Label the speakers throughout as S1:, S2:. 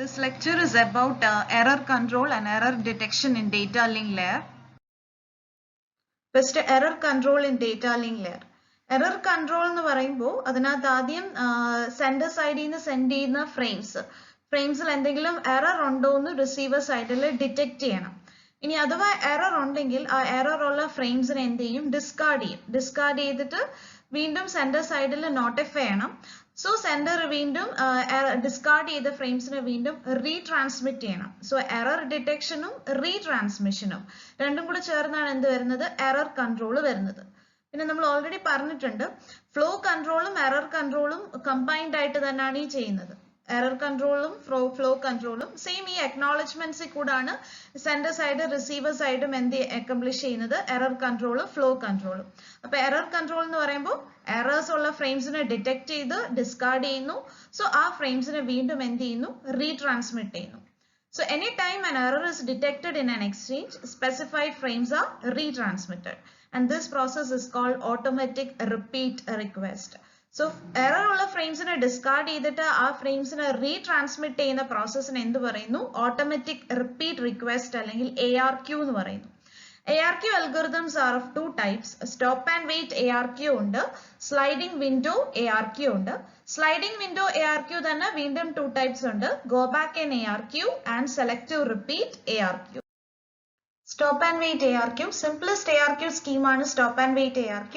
S1: This lecture is about error control and error detection in data link layer. First, error control in data link layer. Error control എന്ന് പറയുമ്പോൾ അതിനകത്ത് ആദ്യം sender സൈഡിൽ നിന്ന് send ചെയ്യുന്ന ഫ്രെയിംസിൽ എന്തെങ്കിലും എറർ ഉണ്ടോ എന്ന് റിസീവർ സൈഡിൽ ഡിറ്റക്ട് ചെയ്യണം. ഇനി അഥവാ എറർ ഉണ്ടെങ്കിൽ ആ എറർ ഉള്ള ഫ്രെയിംസിനെ എന്ത് ചെയ്യും? ഡിസ്കാർഡ് ചെയ്തിട്ട് വീണ്ടും സെൻഡർ സൈഡിൽ നോട്ടിഫൈ ചെയ്യണം. സോ സെൻഡർ വീണ്ടും ഡിസ്കാർഡ് ചെയ്ത ഫ്രെയിംസിനെ വീണ്ടും റീട്രാൻസ്മിറ്റ് ചെയ്യണം. സോ എറർ ഡിറ്റക്ഷനും റീട്രാൻസ്മിഷനും രണ്ടും കൂടെ ചേർന്നാണ് എന്ത് വരുന്നത്? എറർ കൺട്രോൾ വരുന്നത്. പിന്നെ നമ്മൾ ഓൾറെഡി പറഞ്ഞിട്ടുണ്ട്, ഫ്ലോ കൺട്രോളും എറർ കൺട്രോളും കമ്പൈൻഡ് ആയിട്ട് തന്നെയാണ് ഈ ചെയ്യുന്നത്. എറർ കൺട്രോളും ഫ്ലോ കൺട്രോളും സെയിം ഈ അക്നോളജ്മെന്റ്സിൽ കൂടാണ് സെൻഡർ സൈഡ് റിസീവർ സൈഡും എന്ത് അക്കംപ്ലിഷ് ചെയ്യുന്നത്? എറർ കൺട്രോളും ഫ്ലോ കൺട്രോളും. അപ്പൊ എറർ കൺട്രോൾ എന്ന് പറയുമ്പോൾ എറേഴ്സ് ഉള്ള ഫ്രെയിംസിനെ ഡിറ്റക്ട് ചെയ്ത് ഡിസ്കാർഡ് ചെയ്യുന്നു. സോ ആ ഫ്രെയിംസിനെ വീണ്ടും എന്ത് ചെയ്യുന്നു? റീട്രാൻസ്മിറ്റ് ചെയ്യുന്നു. So anytime an error is detected in an exchange, specified frames are retransmitted, and this process is called automatic repeat request. So error ഉള്ള ഫ്രെയിംസിനെ ഡിസ്കാർഡ് ചെയ്തിട്ട് ആ ഫ്രെയിംസിനെ റീട്രാൻസ്മിറ്റ് ചെയ്യുന്ന പ്രോസസ്സിന് എന്ത് പറയുന്നു? ഓട്ടോമാറ്റിക് റിപ്പീറ്റ് റിക്വസ്റ്റ് അല്ലെങ്കിൽ ARQ എന്ന് പറയുന്നു. ARQ algorithms are of two types. Stop and wait ARQ ഉണ്ട്, sliding window ARQ ഉണ്ട്. Sliding window ARQ തന്നെ വീണ്ടും two types ഉണ്ട്, go back and ARQ and selective repeat ARQ. Stop and wait ARQ simplest ARQ scheme ആണ്. stop and wait ARQ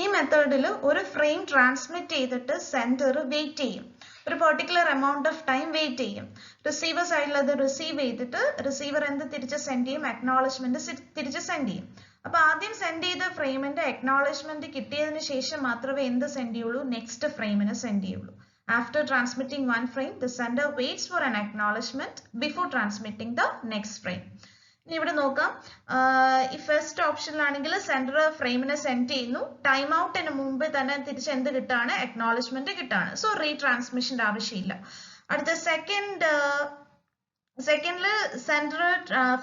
S1: ഈ മെത്തേഡിൽ ഒരു frame transmit ചെയ്തിട്ട് സെൻഡർ വെയിറ്റ് ചെയ്യും, ഒരു particular amount of time wait ചെയ്യും. റിസീവർ സൈഡിൽ അത് റിസീവ് ചെയ്തിട്ട് റിസീവർ എന്ത് തിരിച്ച് സെൻഡ് ചെയ്യും? അക്നോളജ്മെന്റ് തിരിച്ച് സെൻഡ് ചെയ്യും. അപ്പൊ ആദ്യം സെൻഡ് ചെയ്ത ഫ്രെയിമിന്റെ അക്നോളജ്മെന്റ് കിട്ടിയതിന് ശേഷം മാത്രമേ എന്ത് സെൻഡ് ചെയ്യുള്ളൂ? നെക്സ്റ്റ് ഫ്രെയിമിന് സെൻഡ് ചെയ്യുള്ളൂ. After transmitting one frame, the sender waits for an acknowledgement before transmitting the next frame. ഇനി ഇവിടെ നോക്കാം, ഈ ഫസ്റ്റ് ഓപ്ഷനിലാണെങ്കിൽ സെൻഡർ ഫ്രെയിമിനെ സെൻഡ് ചെയ്യുന്നു, ടൈം ഔട്ടിന് മുമ്പ് തന്നെ തിരിച്ച് എന്ത് കിട്ടാണ്? അക്നോളജ്മെന്റ് കിട്ടാണ്. സോ റീട്രാൻസ്മിഷന്റെ ആവശ്യമില്ല. അടുത്ത സെക്കൻഡില് സെൻഡർ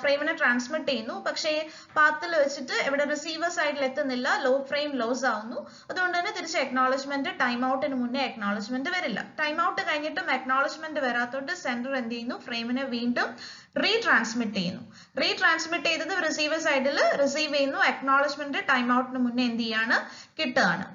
S1: ഫ്രെയിമിനെ ട്രാൻസ്മിറ്റ് ചെയ്യുന്നു, പക്ഷേ പാത്തിൽ വെച്ചിട്ട് ഇവിടെ റിസീവർ സൈഡിൽ എത്തുന്നില്ല, ഫ്രെയിം ലോസ് ആവുന്നു. അതുകൊണ്ട് തന്നെ തിരിച്ച് അക്നോളജ്മെന്റ് ടൈം ഔട്ടിന് മുന്നേ അക്നോളജ്മെന്റ് വരില്ല. ടൈം ഔട്ട് കഴിഞ്ഞിട്ടും അക്നോളജ്മെന്റ് വരാത്തോണ്ട് സെൻഡർ എന്ത് ചെയ്യുന്നു? ഫ്രെയിമിനെ വീണ്ടും റീട്രാൻസ്മിറ്റ് ചെയ്യുന്നു. റീട്രാൻസ്മിറ്റ് ചെയ്തത് റിസീവർ സൈഡിൽ റിസീവ് ചെയ്യുന്നു, അക്നോളജ്മെന്റ് ടൈം ഔട്ടിന് മുന്നേ എന്ത് ചെയ്യാണ്? കിട്ടുകയാണ്.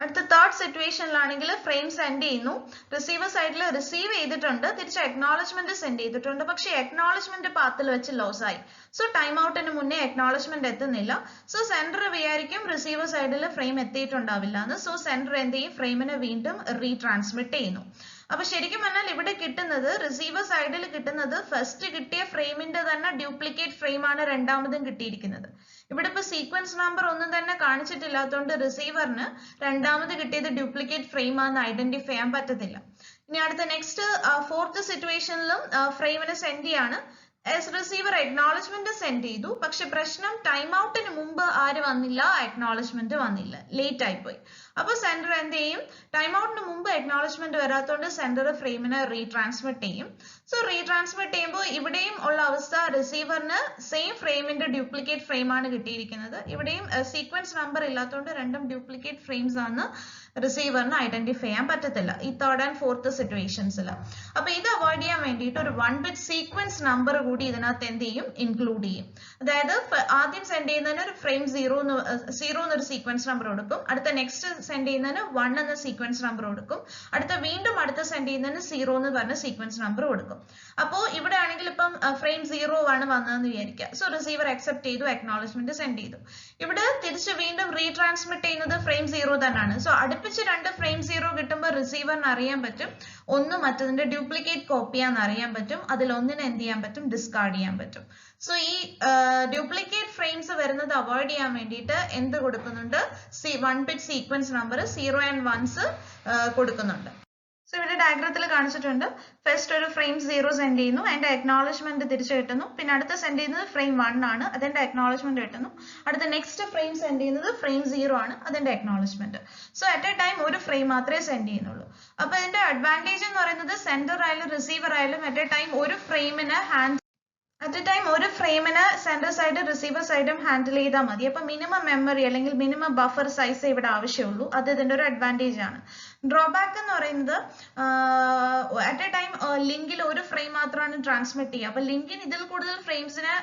S1: അടുത്ത തേർഡ് സിറ്റുവേഷനിലാണെങ്കിൽ ഫ്രെയിം സെൻഡ് ചെയ്യുന്നു, റിസീവർ സൈഡിൽ റിസീവ് ചെയ്തിട്ടുണ്ട്, തിരിച്ച് അക്നോളജ്മെന്റ് സെൻഡ് ചെയ്തിട്ടുണ്ട്, പക്ഷേ അക്നോളജ്മെന്റ് പാത്തിൽ വെച്ച് ലോസ് ആയി. സോ ടൈം ഔട്ടിന് മുന്നേ അക്നോളജ്മെന്റ് എത്തുന്നില്ല. സോ സെൻഡർ വിചാരിക്കും റിസീവർ സൈഡിൽ ഫ്രെയിം എത്തിയിട്ടുണ്ടാവില്ല എന്ന്. സോ സെൻഡർ എന്ത് ചെയ്യും? ഫ്രെയിമിനെ വീണ്ടും റീട്രാൻസ്മിറ്റ് ചെയ്യുന്നു. അപ്പൊ ശരിക്കും പറഞ്ഞാൽ ഇവിടെ കിട്ടുന്നത്, റിസീവർ സൈഡിൽ കിട്ടുന്നത് ഫസ്റ്റ് കിട്ടിയ ഫ്രെയിമിന്റെ തന്നെ ഡ്യൂപ്ലിക്കേറ്റ് ഫ്രെയിം ആണ് രണ്ടാമതും കിട്ടിയിരിക്കുന്നത്. ഇവിടെ ഇപ്പൊ സീക്വൻസ് നമ്പർ ഒന്നും തന്നെ കാണിച്ചിട്ടില്ലാത്തതുകൊണ്ട് റിസീവറിന് രണ്ടാമത് കിട്ടിയത് ഡ്യൂപ്ലിക്കേറ്റ് ഫ്രെയിം ആണെന്ന് ഐഡന്റിഫൈ ചെയ്യാൻ പറ്റത്തില്ല. ഇനി അടുത്ത നെക്സ്റ്റ് ഫോർത്ത് സിറ്റുവേഷനിലും ഫ്രെയിമിനെ സെൻഡ് ചെയ്യാണ്. റിസീവർ അക്നോളജ്മെന്റ് സെൻഡ് ചെയ്തു, പക്ഷെ പ്രശ്നം ടൈം ഔട്ടിന് മുമ്പ് ആര് വന്നില്ല? അക്നോളജ്മെന്റ് വന്നില്ല, ലേറ്റ് ആയിപ്പോയി. അപ്പൊ സെൻഡർ എന്ത് ചെയ്യും? ടൈം ഔട്ടിന് മുമ്പ് അക്നോളജ്മെന്റ് വരാത്തോണ്ട് സെൻഡർ ഫ്രെയിമിനെ റീട്രാൻസ്മിറ്റ് ചെയ്യും. സോ റീട്രാൻസ്മിറ്റ് ചെയ്യുമ്പോൾ ഇവിടെയും ഉള്ള അവസ്ഥ, റിസീവറിന് സെയിം ഫ്രെയിമിന്റെ ഡ്യൂപ്ലിക്കേറ്റ് ഫ്രെയിം ആണ് കിട്ടിയിരിക്കുന്നത്. ഇവിടെയും സീക്വൻസ് നമ്പർ ഇല്ലാത്തതുകൊണ്ട് രണ്ടും ഡ്യൂപ്ലിക്കേറ്റ് ഫ്രെയിംസ് ആണ് റിസീവറിന് ഐഡന്റിഫൈ ചെയ്യാൻ പറ്റത്തില്ല ഈ തേർഡ് ആൻഡ് ഫോർത്ത് സിറ്റുവേഷൻസിൽ. അപ്പൊ ഇത് അവോയ്ഡ് ചെയ്യാൻ വേണ്ടിയിട്ട് ഒരു 1 bit സീക്വൻസ് നമ്പർ കൂടി ഇതിനകത്ത് എന്ത് ചെയ്യും? ഇൻക്ലൂഡ് ചെയ്യും. അതായത് ആദ്യം സെൻഡ് ചെയ്യുന്നതിന് ഒരു ഫ്രെയിം 0 എന്നൊരു സീക്വൻസ് നമ്പർ കൊടുക്കും, അടുത്ത നെക്സ്റ്റ് സെൻഡ് ചെയ്യുന്നതിന് 1 എന്ന സീക്വൻസ് നമ്പർ കൊടുക്കും, വീണ്ടും അടുത്ത സെൻഡ് ചെയ്യുന്നതിന് 0 എന്ന് പറഞ്ഞ സീക്വൻസ് നമ്പർ കൊടുക്കും. അപ്പോ ഇവിടെ ആണെങ്കിൽ ഇപ്പം ഫ്രെയിം 0 ആണ് വന്നതെന്ന് വിചാരിക്കുക. സോ റിസീവർ അക്സെപ്റ്റ് ചെയ്തു, അക്നോളജ്മെന്റ് സെൻഡ് ചെയ്തു. ഇവിടെ തിരിച്ച് വീണ്ടും റീട്രാൻസ്മിറ്റ് ചെയ്യുന്നത് ഫ്രെയിം 0 തന്നെയാണ്. സോ അടുപ്പിച്ച് രണ്ട് ഫ്രെയിം 0 കിട്ടുമ്പോൾ റിസീവറിന് അറിയാൻ പറ്റും ഒന്ന് മറ്റതിന്റെ ഡ്യൂപ്ലിക്കേറ്റ് കോപ്പിയാന്ന് അറിയാൻ പറ്റും. അതിൽ ഒന്നിനെ എന്ത് ചെയ്യാൻ പറ്റും? ഡിസ്കാർഡ് ചെയ്യാൻ പറ്റും. സോ ഈ ഡ്യൂപ്ലിക്കേറ്റ് ഫ്രെയിംസ് വരുന്നത് അവോയ്ഡ് ചെയ്യാൻ വേണ്ടിയിട്ട് എന്ത് കൊടുക്കുന്നുണ്ട്? 1 bit sequence number 0 and 1s കൊടുക്കുന്നുണ്ട്. സോ ഇവിടെ ഡയഗ്രത്തിൽ കാണിച്ചിട്ടുണ്ട്, ഫസ്റ്റ് ഒരു ഫ്രെയിം 0 സെൻഡ് ചെയ്യുന്നു, അതിന്റെ അക്നോളജ്മെന്റ് തിരിച്ചു കിട്ടുന്നു. പിന്നെ അടുത്ത സെൻഡ് ചെയ്യുന്നത് ഫ്രെയിം 1 ആണ്, അതിന്റെ അക്നോളജ്മെന്റ് കിട്ടുന്നു. അടുത്ത നെക്സ്റ്റ് ഫ്രെയിം സെൻഡ് ചെയ്യുന്നത് ഫ്രെയിം 0 ആണ്, അതിന്റെ acknowledgement. So at A time ഒരു ഫ്രെയിം മാത്രമേ സെൻഡ് ചെയ്യുന്നുള്ളൂ. അപ്പൊ ഇതിന്റെ അഡ്വാൻറ്റേജ് എന്ന് പറയുന്നത് സെൻഡർ ആയാലും റിസീവർ ആയാലും അറ്റ് എ ടൈം ഒരു ഫ്രെയിമിന് At a time ഒരു ഫ്രെയിമിന് സെൻഡർ സൈഡ് റിസീവർ സൈഡും ഹാൻഡിൽ ചെയ്താൽ മതി. അപ്പോൾ മിനിമം മെമ്മറി അല്ലെങ്കിൽ മിനിമം ബഫർ സൈസ് ഇവിടെ ആവശ്യമുള്ളൂ. അത് ഇതിന്റെ ഒരു അഡ്വാൻറ്റേജ് ആണ്. ഡ്രോബാക്ക് എന്ന് പറയുന്നത് അറ്റ് എ ടൈം ലിങ്കിൽ ഒരു ഫ്രെയിം മാത്രമാണ് ട്രാൻസ്മിറ്റ് ചെയ്യുക. അപ്പോൾ ലിങ്കിന് ഇതിൽ കൂടുതൽ ഫ്രെയിംസിന്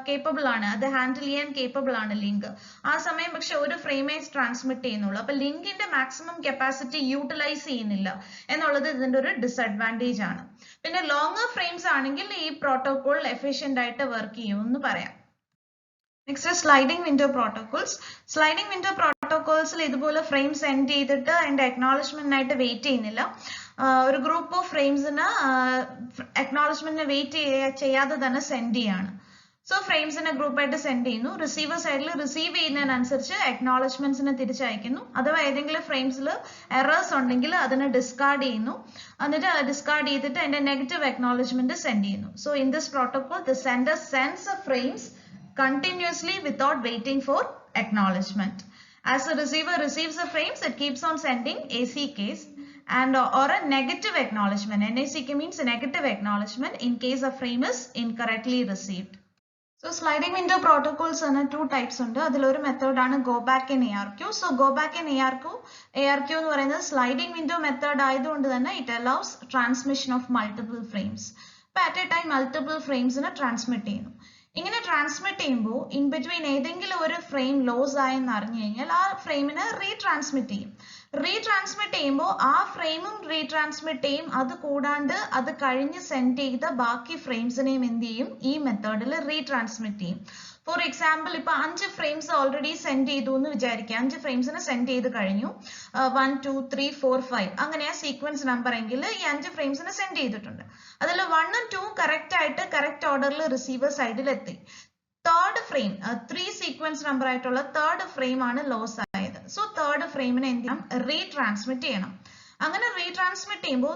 S1: കേപ്പബിൾ ആണ്, അത് ഹാൻഡിൽ ചെയ്യാൻ കേപ്പബിൾ ആണ് ലിങ്ക്. ആ സമയം പക്ഷെ ഒരു ഫ്രെയിമേ ട്രാൻസ്മിറ്റ് ചെയ്യുന്നുള്ളൂ. അപ്പോൾ ലിങ്കിന്റെ മാക്സിമം കപ്പാസിറ്റി യൂട്ടിലൈസ് ചെയ്യുന്നില്ല എന്നുള്ളത് ഇതിന്റെ ഒരു ഡിസഡ്വാൻറ്റേജ് ആണ്. പിന്നെ ലോങ്ങർ ഫ്രെയിംസ് ആണെങ്കിൽ ഈ പ്രോട്ടോകോൾ എഫിഷ്യന്റ് ആയിട്ട് വർക്ക് ചെയ്യും എന്ന് പറയാം. Next sliding window protocols. Sliding window പ്രോട്ടോകോൾസിൽ ഇതുപോലെ ഫ്രെയിം സെൻഡ് ചെയ്തിട്ട് അതിന്റെ അക്നോളജ്മെന്റിനായിട്ട് വെയിറ്റ് ചെയ്യുന്നില്ല. ഒരു ഗ്രൂപ്പ് ഓഫ് ഫ്രെയിംസിന് അക്നോളജ്മെന്റിന് വെയിറ്റ് ചെയ്യാതെ തന്നെ സെൻഡ് ചെയ്യാണ്. സോ ഫ്രെയിംസിനെ ഗ്രൂപ്പായിട്ട് സെൻഡ് ചെയ്യുന്നു. റിസീവർ സൈഡിൽ റിസീവ് ചെയ്യുന്നതിനനുസരിച്ച് അക്നോളജ്മെന്റ്സിനെ തിരിച്ചയക്കുന്നു. അഥവാ ഏതെങ്കിലും ഫ്രെയിംസിൽ എറേഴ്സ് ഉണ്ടെങ്കിൽ അതിനെ ഡിസ്കാർഡ് ചെയ്യുന്നു. എന്നിട്ട് ഡിസ്കാർഡ് ചെയ്തിട്ട് അതിന്റെ നെഗറ്റീവ് അക്നോളജ്മെന്റ് സെൻഡ് ചെയ്യുന്നു. So in this protocol the sender sends frames continuously without waiting for acknowledgement. As the receiver receives the frames, it keeps on sending ACKs and or a negative acknowledgement. NACK means a negative acknowledgement in case a frame is incorrectly received. So sliding window protocols are two types under. Adilloru method aanu go back in ARQ. So go back in ARQ എന്ന് പറയുന്നത് sliding window method ആയതുകൊണ്ട് തന്നെ it allows transmission of multiple frames. അപ്പോൾ at a time multiple frames നെ transmit ചെയ്യുന്നു. ഇങ്ങനെ transmit ചെയ്യുമ്പോൾ in between ഏതെങ്കിലും ഒരു ഫ്രെയിം ലോസ് ആയെന്ന് അറിഞ്ഞു കഴിഞ്ഞാൽ ആ ഫ്രെയിമിനെ റീട്രാൻസ്മിറ്റ് ചെയ്യും. റീട്രാൻസ്മിറ്റ് ചെയ്യുമ്പോൾ ആ ഫ്രെയിമും റീട്രാൻസ്മിറ്റ് ചെയ്യും. അത് കൂടാണ്ട് അത് കഴിഞ്ഞ് സെൻഡ് ചെയ്ത ബാക്കി ഫ്രെയിംസിനെയും എന്ത് ചെയ്യും, ഈ മെത്തേഡിൽ റീട്രാൻസ്മിറ്റ് ചെയ്യും. ഫോർ എക്സാമ്പിൾ ഇപ്പൊ 5 ഫ്രെയിംസ് ഓൾറെഡി സെൻഡ് ചെയ്തു എന്ന് വിചാരിക്കുക. 5 ഫ്രെയിംസിനെ സെൻഡ് ചെയ്ത് കഴിഞ്ഞു. 1 2 3 4 5 അങ്ങനെയാ സീക്വൻസ് നമ്പർ എങ്കിൽ ഈ 5 ഫ്രെയിംസിനെ സെൻഡ് ചെയ്തിട്ടുണ്ട്. അതിൽ 1 ഉം 2 കറക്റ്റ് ആയിട്ട് കറക്റ്റ് ഓർഡറിൽ റിസീവർ സൈഡിൽ എത്തി. തേർഡ് ഫ്രെയിം 3 സീക്വൻസ് നമ്പർ ആയിട്ടുള്ള തേർഡ് ഫ്രെയിം ആണ് ലോസ് ആയത്. സോ തേർഡ് ഫ്രെയിമിനെ എന്ത് ചെയ്യണം, റീട്രാൻസ്മിറ്റ് ചെയ്യണം. അങ്ങനെ റീട്രാൻസ്മിറ്റ് ചെയ്യുമ്പോൾ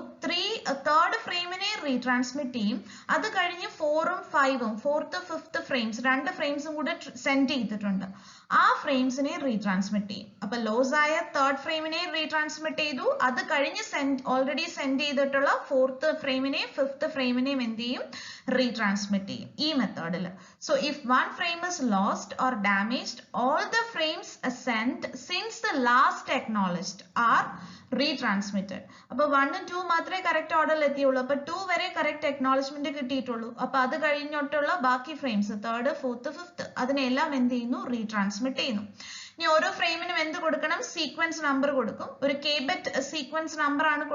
S1: തേർഡ് ഫ്രെയിമിനെ റീട്രാൻസ്മിറ്റ് ചെയ്യും. അത് കഴിഞ്ഞ് 4 ഉം 5 ഉം 4th 5th ഫ്രെയിംസ് 2 ഫ്രെയിംസും കൂടെ സെൻഡ് ചെയ്തിട്ടുണ്ട്. ആ ഫ്രെയിംസിനെ റീട്രാൻസ്മിറ്റ് ചെയ്യും. അപ്പൊ ലോസ് ആയ തേർഡ് ഫ്രെയിമിനെ റീട്രാൻസ്മിറ്റ് ചെയ്തു. അത് കഴിഞ്ഞ് ഓൾറെഡി സെൻഡ് ചെയ്തിട്ടുള്ള 4th ഫ്രെയിമിനെയും 5th ഫ്രെയിമിനെയും എന്ത് ചെയ്യും, റീട്രാൻസ്മിറ്റ് ചെയ്യും ഈ മെത്തേഡിൽ. So if one frame is lost or damaged, all the frames send since the last acknowledged are retransmitted. അപ്പൊ 1 ഉം 2 മാത്രമേ കറക്റ്റ് ഓർഡറിൽ എത്തിയുള്ളൂ. അപ്പൊ 2 വരെ കറക്റ്റ് അക്നോളജ്മെന്റ് കിട്ടിയിട്ടുള്ളൂ. അപ്പൊ അത് കഴിഞ്ഞിട്ടുള്ള ബാക്കി ഫ്രെയിംസ് 3rd 4th 5th അതിനെല്ലാം എന്ത് ചെയ്യുന്നു, റീട്രാൻസ്മിറ്റ് ചെയ്യുന്നു. ഇനി ഓരോ ഫ്രെയിമിനും എന്ത് കൊടുക്കണം, സീക്വൻസ് നമ്പർ കൊടുക്കും. ഒരു kbit സീക്വൻസ് നമ്പർ ആണ്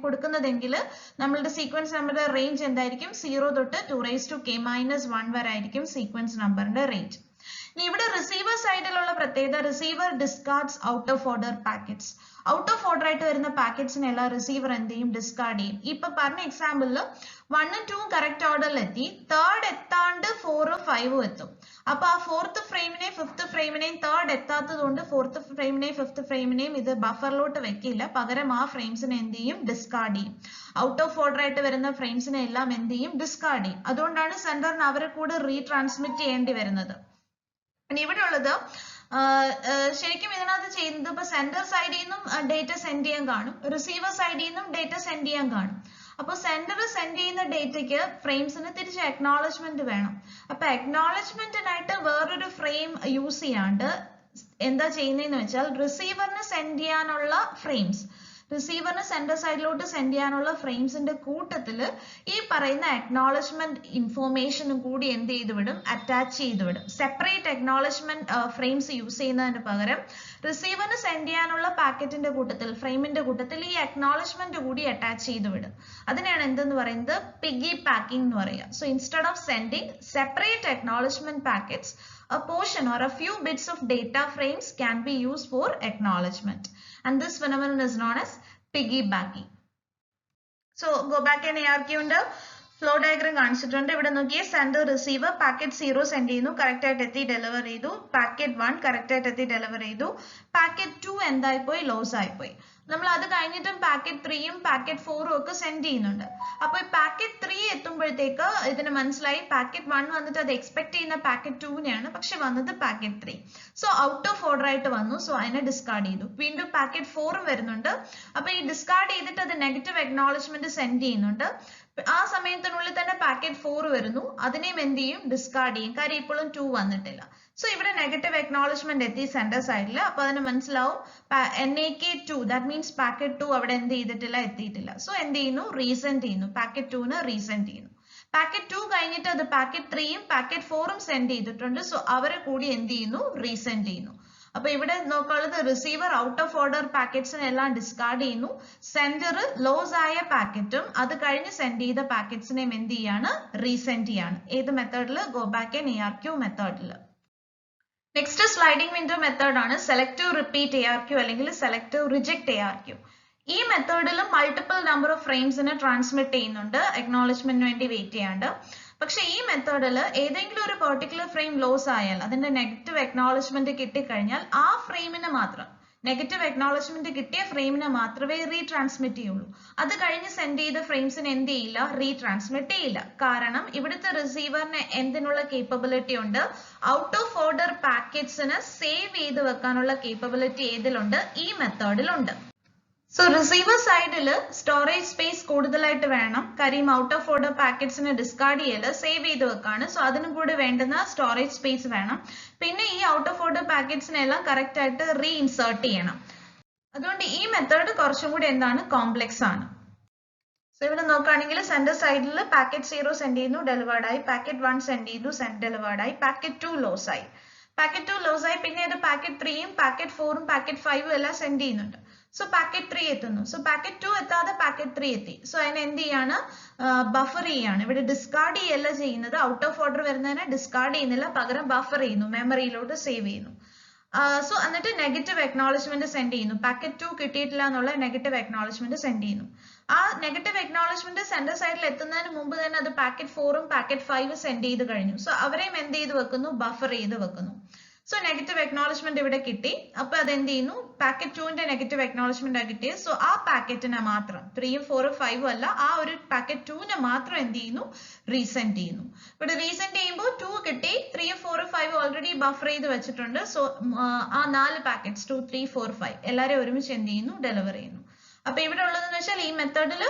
S1: കൊടുക്കുന്നതെങ്കിൽ നമ്മളുടെ സീക്വൻസ് നമ്പറിന്റെ റേഞ്ച് എന്തായിരിക്കും, 0 തൊട്ട് 2k-1 വരെ ആയിരിക്കും സീക്വൻസ് നമ്പറിന്റെ റേഞ്ച്. ഇനി ഇവിടെ റിസീവർ സൈഡിലുള്ള പ്രത്യേകത, receiver ഡിസ്കാർഡ്സ് out of order packets. Out of order ആയിട്ട് വരുന്ന പാക്കറ്റ്സിനെല്ലാം റിസീവർ എന്ത് ചെയ്യും, ഡിസ്കാർഡ് ചെയ്യും. ഇപ്പൊ പറഞ്ഞ എക്സാമ്പിളിൽ 1 ഉം 2 ഉം കറക്റ്റ് ഓർഡറിൽ എത്തി, തേർഡ് എത്താണ്ട് 4 ഉം 5 ഉം എത്തും. അപ്പൊ ആ 4th ഫ്രെയിമിനെയും 5th ഫ്രെയിമിനെയും തേർഡ് എത്താത്തത് കൊണ്ട് 4th ഫ്രെയിമിനെയും 5th ഫ്രെയിമിനെയും ഇത് ബഫറിലോട്ട് വെക്കില്ല. പകരം ആ ഫ്രെയിംസിനെ എന്ത് ചെയ്യും, ഡിസ്കാർഡ് ചെയ്യും. ഔട്ട് ഓഫ് ഓർഡർ ആയിട്ട് വരുന്ന ഫ്രെയിംസിനെ എല്ലാം എന്ത് ചെയ്യും, ഡിസ്കാർഡ് ചെയ്യും. അതുകൊണ്ടാണ് സെൻഡറിന് അവരെ കൂടെ റീട്രാൻസ്മിറ്റ് ചെയ്യേണ്ടി വരുന്നത്. പിന്നെ ഇവിടെ ഉള്ളത് ശരിക്കും ഇതിനകത്ത് ചെയ്യുന്നത്, ഇപ്പൊ സെൻഡർ സൈഡിൽ നിന്നും ഡേറ്റ സെൻഡ് ചെയ്യാൻ കാണും, റിസീവർ സൈഡിൽ നിന്നും ഡേറ്റ സെൻഡ് ചെയ്യാൻ കാണും. അപ്പോൾ സെൻഡർ സെൻഡ് ചെയ്യുന്ന ഡേറ്റയ്ക്ക് ഫ്രെയിംസിന് തിരിച്ച് അക്നോളജ്മെന്റ് വേണം. അപ്പൊ അക്നോളജ്മെന്റിനായിട്ട് വേറൊരു ഫ്രെയിം യൂസ് ചെയ്യാണ്ട് എന്താ ചെയ്യുന്നതെന്ന് വെച്ചാൽ, റിസീവറിന് സെൻഡ് ചെയ്യാനുള്ള ഫ്രെയിംസ്, റിസീവറിന് സെൻഡർ സൈഡിലോട്ട് സെൻഡ് ചെയ്യാനുള്ള ഫ്രെയിംസിന്റെ കൂട്ടത്തിൽ ഈ പറയുന്ന അക്നോളജ്മെന്റ് ഇൻഫോർമേഷനും കൂടി എന്ത് ചെയ്ത് വിടും, അറ്റാച്ച് ചെയ്ത് വിടും. സെപ്പറേറ്റ് അക്നോളജ്മെന്റ് ഫ്രെയിംസ് യൂസ് ചെയ്യുന്നതിന് പകരം റിസീവറിന് സെൻഡ് ചെയ്യാനുള്ള പാക്കറ്റിന്റെ കൂട്ടത്തിൽ, ഫ്രെയിമിന്റെ കൂട്ടത്തിൽ ഈ അക്നോളജ്മെന്റ് കൂടി അറ്റാച്ച് ചെയ്ത് വിടും. അതിനെയാണ് എന്തെന്ന് പറയുന്നത്, പിഗി പാക്കിംഗ് എന്ന് പറയുക. So instead of sending separate acknowledgement packets, a portion or a few bits of data frames can be used for acknowledgement, and this phenomenon is known as piggybacking. So go back in ARQ ഉണ്ട്, flow diagram കാണിച്ചിട്ടുണ്ട്. ഇവിടെ നോക്കിയേ, sender receiver packet 0 send ചെയ്യുന്നു, correct ആയിട്ട് എത്തി deliver ചെയ്തു. Packet 1 correct ആയിട്ട് എത്തി ഡെലിവർ ചെയ്തു. പാക്കറ്റ് 2 എന്തായിപ്പോയി, ലോസ് ആയിപ്പോയി. നമ്മൾ അത് കഴിഞ്ഞിട്ടും പാക്കറ്റ് 3 ഉം പാക്കറ്റ് 4 ഉം ഒക്കെ സെൻഡ് ചെയ്യുന്നുണ്ട്. അപ്പൊ ഈ പാക്കറ്റ് 3 എത്തുമ്പോഴത്തേക്ക് ഇതിന് മനസ്സിലായി പാക്കറ്റ് 1 വന്നിട്ട് അത് എക്സ്പെക്ട് ചെയ്യുന്ന പാക്കറ്റ് 2നെയാണ്, പക്ഷെ വന്നത് packet 3. So out of order ആയിട്ട് വന്നു. സോ അതിനെ ഡിസ്കാർഡ് ചെയ്തു. വീണ്ടും പാക്കറ്റ് 4 വരുന്നുണ്ട്. അപ്പൊ ഈ ഡിസ്കാർഡ് ചെയ്തിട്ട് അത് നെഗറ്റീവ് അക്നോളജ്മെന്റ് സെൻഡ് ചെയ്യുന്നുണ്ട്. ആ സമയത്തിനുള്ളിൽ തന്നെ പാക്കറ്റ് 4 വരുന്നു, അതിനെയും എന്ത് ചെയ്യും, ഡിസ്കാർഡ് ചെയ്യും, കാര്യം ഇപ്പോഴും 2 വന്നിട്ടില്ല. സോ ഇവിടെ നെഗറ്റീവ് അക്നോളജ്മെന്റ് എത്തി സെൻഡർ സൈഡിൽ. അപ്പൊ അതിന് മനസ്സിലാവും NAK2 ദാറ്റ് മീൻസ് പാക്കറ്റ് 2 അവിടെ എന്ത് ചെയ്തിട്ടില്ല, എത്തിയിട്ടില്ല. സോ എന്ത് ചെയ്യുന്നു, റീസെൻഡ് ചെയ്യുന്നു, പാക്കറ്റ് 2ന് റീസെൻഡ് ചെയ്യുന്നു. പാക്കറ്റ് 2 കഴിഞ്ഞിട്ട് അത് പാക്കറ്റ് 3യും പാക്കറ്റ് 4ഉം സെൻഡ് ചെയ്തിട്ടുണ്ട്. സോ അവരെ കൂടി എന്ത് ചെയ്യുന്നു, റീസെൻഡ് ചെയ്യുന്നു. അപ്പൊ ഇവിടെ നോക്കാനുള്ളത് റിസീവർ ഔട്ട് ഓഫ് ഓർഡർ പാക്കറ്റ്സിനെ എല്ലാം ഡിസ്കാർഡ് ചെയ്യുന്നു. സെൻഡർ ലോസ് ആയ പാക്കറ്റും അത് കഴിഞ്ഞ് സെൻഡ് ചെയ്ത പാക്കറ്റ്സിനെയും എന്ത് ചെയ്യാണ്, റീസെൻഡ് ചെയ്യാണ്. ഏത് മെത്തേഡിൽ, ഗോ ബാക്ക് ആൻഡ് ARQ മെത്തേഡിൽ. നെക്സ്റ്റ് സ്ലൈഡിംഗ് വിൻഡോ മെത്തേഡ് ആണ് സെലക്ടീവ് റിപ്പീറ്റ് ARQ അല്ലെങ്കിൽ സെലക്ടീവ് റിജക്ട് ARQ. ഈ മെത്തേഡിലും മൾട്ടിപ്പിൾ നമ്പർ ഓഫ് ഫ്രെയിംസിനെ ട്രാൻസ്മിറ്റ് ചെയ്യുന്നുണ്ട് അക്നോളജ്മെന്റിന് വേണ്ടി വെയിറ്റ് ചെയ്യാണ്ട്. പക്ഷെ ഈ മെത്തേഡിൽ ഏതെങ്കിലും ഒരു പെർട്ടിക്കുലർ ഫ്രെയിം ലോസ് ആയാൽ, അതിന്റെ നെഗറ്റീവ് അക്നോളജ്മെന്റ് കിട്ടിക്കഴിഞ്ഞാൽ ആ ഫ്രെയിമിന് മാത്രം, നെഗറ്റീവ് അക്നോളജ്മെന്റ് കിട്ടിയ ഫ്രെയിമിനെ മാത്രമേ റീട്രാൻസ്മിറ്റ് ചെയ്യുള്ളൂ. അത് കഴിഞ്ഞ് സെൻഡ് ചെയ്ത ഫ്രെയിംസിന് എന്ത് ചെയ്യില്ല, റീട്രാൻസ്മിറ്റ് ചെയ്യില്ല. കാരണം ഇവിടുത്തെ റിസീവറിന് എന്തിനുള്ള കേപ്പബിലിറ്റി ഉണ്ട്, ഔട്ട് ഓഫ് ഓർഡർ പാക്കറ്റ്സിന് സേവ് ചെയ്ത് വെക്കാനുള്ള കേപ്പബിലിറ്റി ഏതിലുണ്ട്, ഈ മെത്തേഡിലുണ്ട്. സോ റിസീവർ സൈഡിൽ സ്റ്റോറേജ് സ്പേസ് കൂടുതലായിട്ട് വേണം, കാര്യം ഔട്ട് ഓഫ് ഓർഡർ പാക്കറ്റ്സിനെ ഡിസ്കാർഡ് ചെയ്യല് സേവ് ചെയ്ത് വെക്കാണ്. സോ അതിനും കൂടി വേണ്ടുന്ന സ്റ്റോറേജ് സ്പേസ് വേണം. പിന്നെ ഈ ഔട്ട് ഓഫ് ഓർഡർ പാക്കറ്റ്സിനെല്ലാം കറക്റ്റ് ആയിട്ട് റീഇൻസേർട്ട് ചെയ്യണം. അതുകൊണ്ട് ഈ മെത്തേഡ് കുറച്ചും കൂടി എന്താണ്, കോംപ്ലെക്സ് ആണ്. സോ ഇവിടെ നോക്കുകയാണെങ്കിൽ സെൻഡർ സൈഡിൽ പാക്കറ്റ് 0 സെൻഡ് ചെയ്യുന്നു, ഡെലിവേർഡ് ആയി. പാക്കറ്റ് 1 സെൻഡ് ചെയ്തു, ഡെലിവേർഡ് ആയി. പാക്കറ്റ് 2 ലോസ് ആയി. പാക്കറ്റ് 2 ലോസ് ആയി. പിന്നെ ഇത് പാക്കറ്റ് 3യും പാക്കറ്റ് 4ഉം പാക്കറ്റ് 5ഉം എല്ലാം സെൻഡ് ചെയ്യുന്നുണ്ട്. സോ പാക്കറ്റ് 3 എത്തുന്നു. സോ പാക്കറ്റ് 2 എത്താതെ പാക്കറ്റ് 3 എത്തി. സോ അതിനെ എന്ത് ചെയ്യാണ്, ബഫർ ചെയ്യാണ്. ഇവിടെ ഡിസ്കാർഡ് ചെയ്യല്ല ചെയ്യുന്നത്, ഔട്ട് ഓഫ് ഓർഡർ വരുന്നതിനെ ഡിസ്കാർഡ് ചെയ്യുന്നില്ല, പകരം ബഫർ ചെയ്യുന്നു, മെമ്മറിയിലോട്ട് സേവ് ചെയ്യുന്നു. സോ എന്നിട്ട് നെഗറ്റീവ് അക്നോളജ്മെന്റ് സെൻഡ് ചെയ്യുന്നു. പാക്കറ്റ് 2 കിട്ടിയിട്ടില്ല എന്നുള്ള നെഗറ്റീവ് അക്നോളജ്മെന്റ് സെൻഡ് ചെയ്യുന്നു. ആ നെഗറ്റീവ് അക്നോളജ്മെന്റ് സെൻഡർ സൈഡിൽ എത്തുന്നതിന് മുമ്പ് തന്നെ അത് പാക്കറ്റ് 4ഉം പാക്കറ്റ് 5ഉം സെൻഡ് ചെയ്ത് കഴിഞ്ഞു. സോ അവരെയും എന്ത് ചെയ്ത് വെക്കുന്നു, ബഫർ ചെയ്ത് വെക്കുന്നു. സോ നെഗറ്റീവ് അക്നോളജ്മെന്റ് ഇവിടെ കിട്ടി. അപ്പൊ അത് എന്ത് ചെയ്യുന്നു, പാക്കറ്റ് 2ന്റെ നെഗറ്റീവ് അക്നോളജ്മെന്റ് ആ കിട്ടിയത്. സോ ആ പാക്കറ്റിനെ മാത്രം, 3ഉം 4ഉം 5ഉം അല്ല, ആ ഒരു പാക്കറ്റ് 2നെ മാത്രം എന്ത് ചെയ്യുന്നു, റീസെൻഡ് ചെയ്യുന്നു. ഇവിടെ റീസെൻഡ് ചെയ്യുമ്പോൾ 2 കിട്ടി, 3ഉം 4ഉം 5ഉം ഓൾറെഡി ബഫർ ചെയ്ത് വെച്ചിട്ടുണ്ട്. സോ ആ 4 പാക്കറ്റ്സ് 2, 3, 4, 5 എല്ലാവരെയും ഒരുമിച്ച് എന്ത് ചെയ്യുന്നു, ഡെലിവർ ചെയ്യുന്നു. അപ്പൊ ഇവിടെ ഉള്ളതെന്ന് വെച്ചാൽ ഈ മെത്തേഡിൽ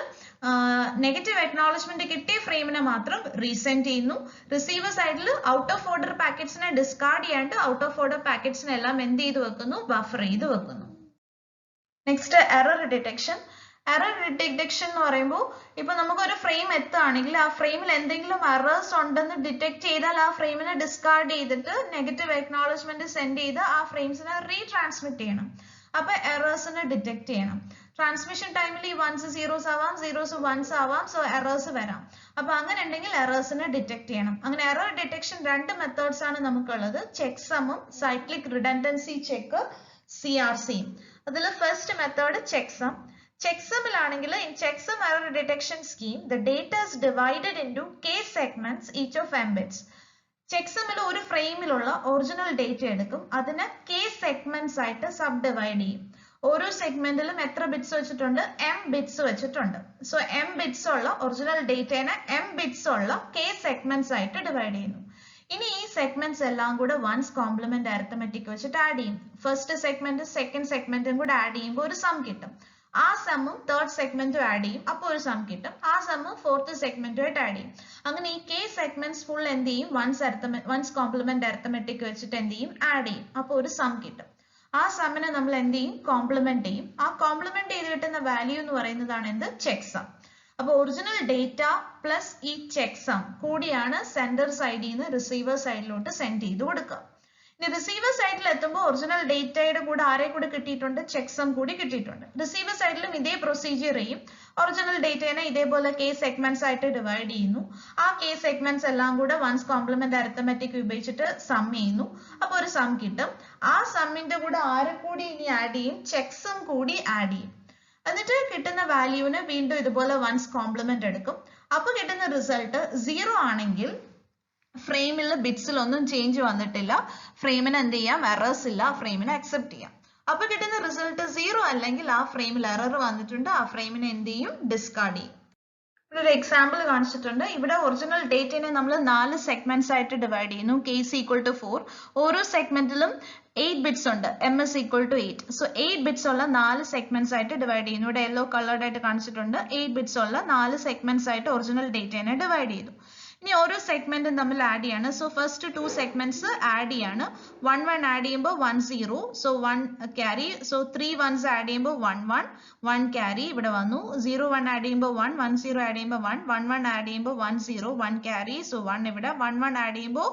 S1: നെഗറ്റീവ് അക്നോളജ്മെന്റ് കിട്ടിയ ഫ്രെയിമിനെ മാത്രം റീസെൻഡ് ചെയ്യുന്നു. റിസീവർ സൈഡിൽ ഔട്ട് ഓഫ് ഓർഡർ പാക്കറ്റ്സിനെ ഡിസ്കാർഡ് ചെയ്യാണ്ട് ഔട്ട് ഓഫ് ഓർഡർ പാക്കറ്റ്സിനെ എല്ലാം എന്ത് ചെയ്ത് വെക്കുന്നു, ബഫർ ചെയ്ത് വെക്കുന്നു. Next error detection. Error detection എന്ന് പറയുമ്പോൾ ഇപ്പൊ നമുക്ക് ഒരു ഫ്രെയിം എത്തുകയാണെങ്കിൽ ആ ഫ്രെയിമിൽ എന്തെങ്കിലും എറേഴ്സ് ഉണ്ടെന്ന് ഡിറ്റക്ട് ചെയ്താൽ ആ ഫ്രെയിമിനെ ഡിസ്കാർഡ് ചെയ്തിട്ട് നെഗറ്റീവ് അക്നോളജ്മെന്റ് സെൻഡ് ചെയ്ത് ആ ഫ്രെയിംസിനെ റീട്രാൻസ്മിറ്റ് ചെയ്യണം. അപ്പൊ എറേഴ്സിനെ ഡിറ്റക്ട് ചെയ്യണം. ട്രാൻസ്മിഷൻ ടൈമിൽ ഈ 1s 0s ആവാം, 0s 1s ആവാം. സോ എറേഴ്സ് വരാം. അപ്പൊ അങ്ങനെ ഉണ്ടെങ്കിൽ എറേഴ്സിനെ ഡിറ്റക്ട് ചെയ്യണം. അങ്ങനെ എറർ ഡിറ്റക്ഷൻ 2 മെത്തേഡ്സ് ആണ് നമുക്കുള്ളത്, ചെക്സമും സൈക്ലിക് റിഡൻഡൻസി ചെക്ക് CRCയും. അതിൽ ഫസ്റ്റ് മെത്തേഡ് ചെക്സം. ചെക്സമിലാണെങ്കിൽ in checksum error detection scheme the data is divided into k segments each of m bits. ചെക്സമിൽ ഒരു ഫ്രെയിമിലുള്ള ഒറിജിനൽ ഡേറ്റ എടുക്കും, അതിനെ k സെഗ്മെന്റ്സ് ആയിട്ട് സബ് ഡിവൈഡ് ചെയ്യും. ഓരോ സെഗ്മെന്റിലും എത്ര ബിറ്റ്സ് വെച്ചിട്ടുണ്ട്, m ബിറ്റ്സ് വെച്ചിട്ടുണ്ട്. സോ m ബിറ്റ്സ് ഉള്ള ഒറിജിനൽ ഡേറ്റനെ m ബിറ്റ്സ് ഉള്ള k സെഗ്മെന്റ്സ് ആയിട്ട് ഡിവൈഡ് ചെയ്യുന്നു. ഇനി ഈ സെഗ്മെന്റ്സ് എല്ലാം കൂടെ വൺസ് കോംപ്ലിമെന്റ് അരിത്തമെറ്റിക് വെച്ചിട്ട് ആഡ് ചെയ്യും. ഫസ്റ്റ് സെഗ്മെന്റ് സെക്കൻഡ് സെഗ്മെന്റും കൂടെ ആഡ് ചെയ്യുമ്പോൾ ഒരു സം കിട്ടും. ആ സമ്മും തേർഡ് സെഗ്മെന്റും ആഡ് ചെയ്യും, അപ്പോൾ ഒരു സം കിട്ടും. ആ സമ്മും ഫോർത്ത് സെഗ്മെന്റുമായിട്ട് ആഡ് ചെയ്യും. അങ്ങനെ ഈ k സെഗ്മെന്റ്സ് ഫുൾ എന്ത് ചെയ്യും, വൺസ് കോംപ്ലിമെന്റ് അരിത്തമെറ്റിക് വെച്ചിട്ട് എന്ത് ചെയ്യും, ആഡ് ചെയ്യും, അപ്പോൾ ഒരു സം കിട്ടും. ആ സമ്മിനെ നമ്മൾ എന്ത് ചെയ്യും, കോംപ്ലിമെന്റ് ചെയ്യും. ആ കോംപ്ലിമെന്റ് ചെയ്ത് കിട്ടുന്ന വാല്യൂ എന്ന് പറയുന്നതാണ് എന്ത്, ചെക്സം. അപ്പൊ ഒറിജിനൽ ഡേറ്റ പ്ലസ് ഈ ചെക്സം കൂടിയാണ് സെൻഡർ സൈഡിൽ നിന്ന് റിസീവർ സൈഡിലോട്ട് സെൻഡ് ചെയ്ത് കൊടുക്കുക. ഇനി റിസീവർ സൈഡിൽ എത്തുമ്പോൾ ഒറിജിനൽ ഡേറ്റയുടെ കൂടെ ആരെ കൂടെ കിട്ടിയിട്ടുണ്ട്, ചെക്സം കൂടി കിട്ടിയിട്ടുണ്ട്. റിസീവർ സൈഡിലും ഇതേ പ്രൊസീജിയർ ചെയ്യും. ഒറിജിനൽ ഡേറ്റനെ ഇതേപോലെ k സെഗ്മെന്റ്സ് ആയിട്ട് ഡിവൈഡ് ചെയ്യുന്നു. ആ k സെഗ്മെന്റ്സ് എല്ലാം കൂടെ വൺസ് കോംപ്ലിമെന്റ് അരിത്തമെറ്റിക് ഉപയോഗിച്ചിട്ട് സം ചെയ്യുന്നു, അപ്പൊ ഒരു സം കിട്ടും. ആ സമ്മിന്റെ കൂടെ ആരെ കൂടി ഇനി ആഡ് ചെയ്യും, ചെക്സം കൂടി ആഡ് ചെയ്യും. എന്നിട്ട് കിട്ടുന്ന വാല്യൂവിന് വീണ്ടും ഇതുപോലെ വൺസ് കോംപ്ലിമെന്റ് എടുക്കും. അപ്പൊ കിട്ടുന്ന റിസൾട്ട് 0 ആണെങ്കിൽ ഫ്രെയിമിൽ ബിറ്റ്സിൽ ഒന്നും ചേഞ്ച് വന്നിട്ടില്ല, ഫ്രെയിമിന് എന്ത് ചെയ്യാം, എറേഴ്സ് ഇല്ല, ഫ്രെയിമിനെ അക്സെപ്റ്റ് ചെയ്യാം. അപ്പൊ കിട്ടുന്ന റിസൾട്ട് 0 അല്ലെങ്കിൽ ആ ഫ്രെയിമിൽ എറർ വന്നിട്ടുണ്ട്, ആ ഫ്രെയിമിനെ എന്ത് ചെയ്യും, ഡിസ്കാർഡ് ചെയ്യും. ഇവിടെ ഒരു എക്സാമ്പിൾ കാണിച്ചിട്ടുണ്ട്. ഇവിടെ ഒറിജിനൽ ഡേറ്റനെ നമ്മൾ 4 സെഗ്മെന്റ്സ് ആയിട്ട് ഡിവൈഡ് ചെയ്യുന്നു, k = 4. ഓരോ സെഗ്മെന്റിലും 8 bits ഉണ്ട്. m is equal to 8. So 8 bits ഉള്ള 4 segments ആയിട്ട് ഡിവൈഡ് ചെയ്യുന്നു. ഇവിടെ യെല്ലോ കളേർഡ് ആയിട്ട് കാണിച്ചിട്ടുണ്ട്. 8 bits ഉള്ള 4 segments ആയിട്ട് ഒറിജിനൽ ഡേറ്റയെ ഡിവൈഡ് ചെയ്തു. ഇനി ഓരോ സെഗ്മെന്റും തമ്മിൽ ആഡ് ചെയ്യാണ്. സോ ഫസ്റ്റ് 2 segments ആഡ് ചെയ്യാണ്. 1 1 ആഡ് ചെയ്യുമ്പോൾ 1 0. So 1 carry. So 3 ones add ചെയ്യുമ്പോൾ 1 1. 1 ക്യാരി ഇവിടെ വന്നു. 0 1 ആഡ് ചെയ്യുമ്പോൾ 1. 1 0 ആഡ് ചെയ്യുമ്പോൾ 1. 1 1 ആഡ് ചെയ്യുമ്പോൾ 1 0. 1 ക്യാരി. സോ 1 ഇവിടെ. 1 1 ആഡ് ചെയ്യുമ്പോൾ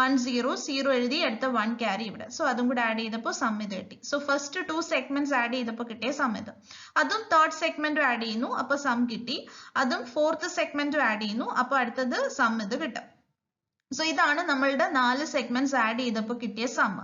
S1: 1 0. 0 എഴുതി അടുത്ത 1 ക്യാരി ഇവിടെ. സോ അതും കൂടെ ആഡ് ചെയ്തപ്പോൾ സം ഇത് കിട്ടി. സോ ഫസ്റ്റ് 2 segments ആഡ് ചെയ്തപ്പോൾ കിട്ടിയ സം ഇത്. അതും തേർഡ് സെഗ്മെന്റും ആഡ് ചെയ്യുന്നു. അപ്പോൾ സം കിട്ടി. അതും ഫോർത്ത് സെഗ്മെന്റും ആഡ് ചെയ്യുന്നു. അപ്പോൾ അടുത്തത് സം ഇത് കിട്ടും. സോ ഇതാണ് നമ്മളുടെ 4 segments ആഡ് ചെയ്തപ്പോൾ കിട്ടിയ സം.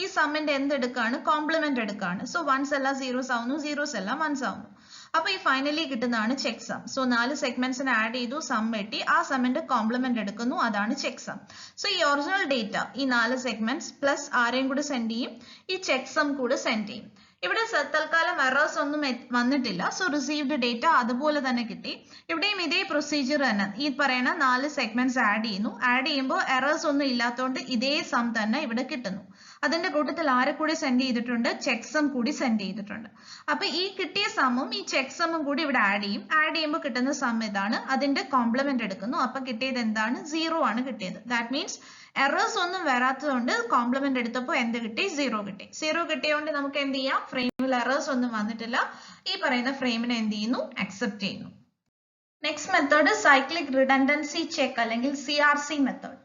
S1: ഈ സമ്മിന്റെ എന്ത് എടുക്കാണ്? കോംപ്ലിമെന്റ് എടുക്കാണ്. സോ വൺസ് എല്ലാം സീറോസ് ആവുന്നു, സീറോസ് എല്ലാം വൺസ് ആവുന്നു. അപ്പൊ ഈ ഫൈനലി കിട്ടുന്നതാണ് ചെക്ക് സം. സോ 4 segmentsനെ ആഡ് ചെയ്തു, സം വെട്ടി, ആ സമ്മിന്റെ കോംപ്ലിമെന്റ് എടുക്കുന്നു, അതാണ് ചെക്ക് സം. സോ ഈ ഒറിജിനൽ ഡേറ്റ ഈ 4 segments പ്ലസ് ആരെയും കൂടി സെൻഡ് ചെയ്യും, ഈ ചെക്ക് സം കൂടെ സെൻഡ് ചെയ്യും. ഇവിടെ തൽക്കാലം എറേഴ്സ് ഒന്നും വന്നിട്ടില്ല. സോ റിസീവ്ഡ് ഡേറ്റ അതുപോലെ തന്നെ കിട്ടി. ഇവിടെയും ഇതേ പ്രൊസീജിയർ തന്നെ. ഈ പറയുന്ന 4 segments ആഡ് ചെയ്യുന്നു. ആഡ് ചെയ്യുമ്പോൾ എറേഴ്സ് ഒന്നും ഇല്ലാത്തതുകൊണ്ട് ഇതേ സം തന്നെ ഇവിടെ കിട്ടുന്നു. അതിന്റെ കൂട്ടത്തിൽ ആരെ കൂടി സെൻഡ് ചെയ്തിട്ടുണ്ട്? ചെക്ക് സം കൂടി സെൻഡ് ചെയ്തിട്ടുണ്ട്. അപ്പൊ ഈ കിട്ടിയ സമ്മും ഈ ചെക്ക് സമ്മും കൂടി ഇവിടെ ആഡ് ചെയ്യും. ആഡ് ചെയ്യുമ്പോൾ കിട്ടുന്ന സം ഇതാണ്. അതിന്റെ കോംപ്ലിമെന്റ് എടുക്കുന്നു. അപ്പൊ കിട്ടിയത് എന്താണ്? 0 ആണ് കിട്ടിയത്. ദാറ്റ് മീൻസ് എറേഴ്സ് ഒന്നും വരാത്തതുകൊണ്ട് കോംപ്ലിമെന്റ് എടുത്തപ്പോൾ എന്ത് കിട്ടി? 0 കിട്ടി. 0 കിട്ടിയതുകൊണ്ട് നമുക്ക് എന്ത് ചെയ്യാം? ഫ്രെയിമിൽ എറേഴ്സ് ഒന്നും വന്നിട്ടില്ല. ഈ പറയുന്ന ഫ്രെയിമിനെ എന്ത് ചെയ്യുന്നു? അക്സെപ്റ്റ് ചെയ്യുന്നു. Next method cyclic redundancy check അല്ലെങ്കിൽ CRC മെത്തേഡ്.